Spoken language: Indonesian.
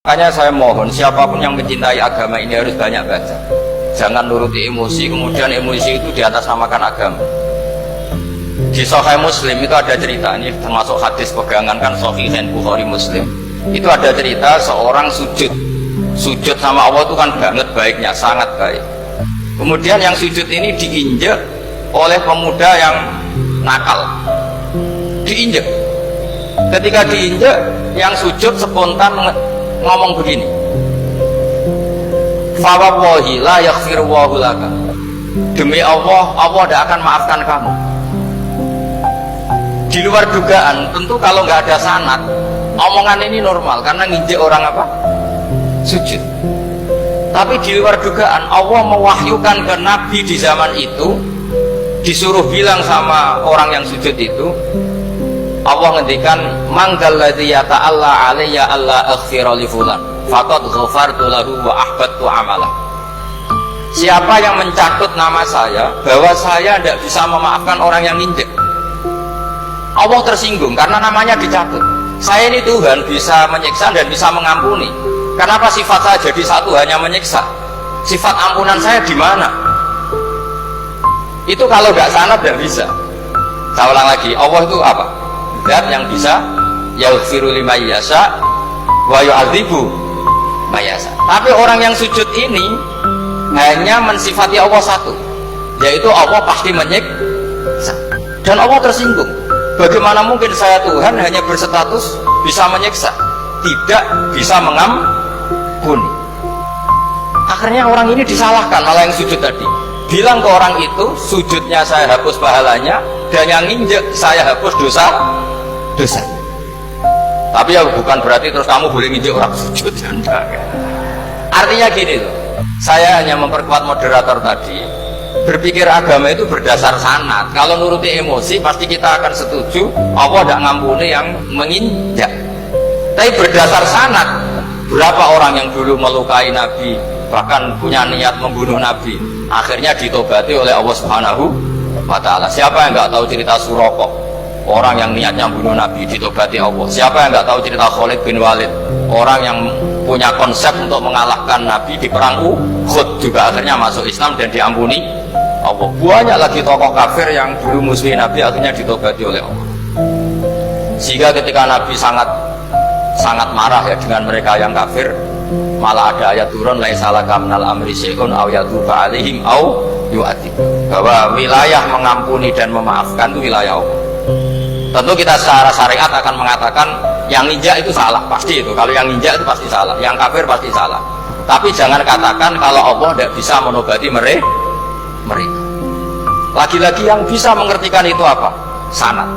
Makanya saya mohon siapapun yang mencintai agama ini harus banyak baca. Jangan nuruti emosi, kemudian emosi itu di atas namakan agama. Di Sahih Muslim itu ada cerita, ini termasuk hadis pegangan kan Sahihain Bukhari Muslim. Itu ada cerita seorang sujud sama Allah itu kan banget baiknya, sangat baik. Kemudian yang sujud ini diinjek oleh pemuda yang nakal, diinjek. Ketika diinjek, yang sujud spontan ngomong begini, fawallahi la yaghfirullahu laka, demi Allah, Allah tidak akan maafkan kamu. Di luar dugaan, tentu kalau nggak ada sanad, omongan ini normal karena nginjek orang apa? Sujud. Tapi di luar dugaan, Allah mewahyukan ke Nabi di zaman itu, disuruh bilang sama orang yang sujud itu, Allah ngendikan, manggalladzi yata'alla alayya alla aghfira li fulan faqad ghafartu lahu wa ahbattu amalah. Siapa yang mencatut nama saya bahwa saya tidak bisa memaafkan orang yang nginjek, Allah tersinggung karena namanya dicatut. Saya ini Tuhan bisa menyiksa dan bisa mengampuni. Kenapa sifat saya jadi satu hanya menyiksa? Sifat ampunan saya di mana? Itu kalau tidak sanad tidak bisa. Saya ulang lagi, Allah itu apa? Zat yang bisa yaghfiru liman yasha wa yu'adzibu man yasha. Tapi orang yang sujud ini hanya mensifati Allah satu, yaitu Allah pasti menyiksa. Dan Allah tersinggung. Bagaimana mungkin saya Tuhan hanya berstatus bisa menyiksa, tidak bisa mengampuni? Akhirnya orang ini disalahkan, malah yang sujud tadi bilang ke orang itu, sujudnya saya hapus pahalanya, dan yang nginjek saya hapus dosa. Tapi ya bukan berarti terus kamu boleh nginjek orang sujud. Artinya gini loh, saya hanya memperkuat moderator tadi, berpikir agama itu berdasar sanad. Kalau nuruti emosi pasti kita akan setuju Allah tidak ngampuni yang menginjak. Tapi berdasar sanad, berapa orang yang dulu melukai Nabi, bahkan punya niat membunuh Nabi, akhirnya ditobati oleh Allah Subhanahu wa Ta'ala. Siapa yang nggak tahu cerita Suraqah, orang yang niatnya membunuh Nabi, ditobati Allah. Siapa yang nggak tahu cerita Khalid bin Walid, orang yang punya konsep untuk mengalahkan Nabi di perang Uhud, juga akhirnya masuk Islam dan diampuni Allah. Banyak lagi tokoh kafir yang dulu musuhi Nabi, akhirnya ditobati oleh Allah. Sehingga ketika Nabi sangat marah ya dengan mereka yang kafir, malah ada ayat turun, laisa laka minal amri syai'un aw yatuba alaihim aw yu'adzib, bahwa wilayah mengampuni dan memaafkan itu wilayah Allah. Tentu kita secara syariat akan mengatakan yang ninja itu salah, pasti itu. Kalau yang ninja itu pasti salah, yang kafir pasti salah. Tapi jangan katakan kalau Allah tidak bisa menobati mereka. Lagi-lagi yang bisa mengertikan itu apa? Sanad.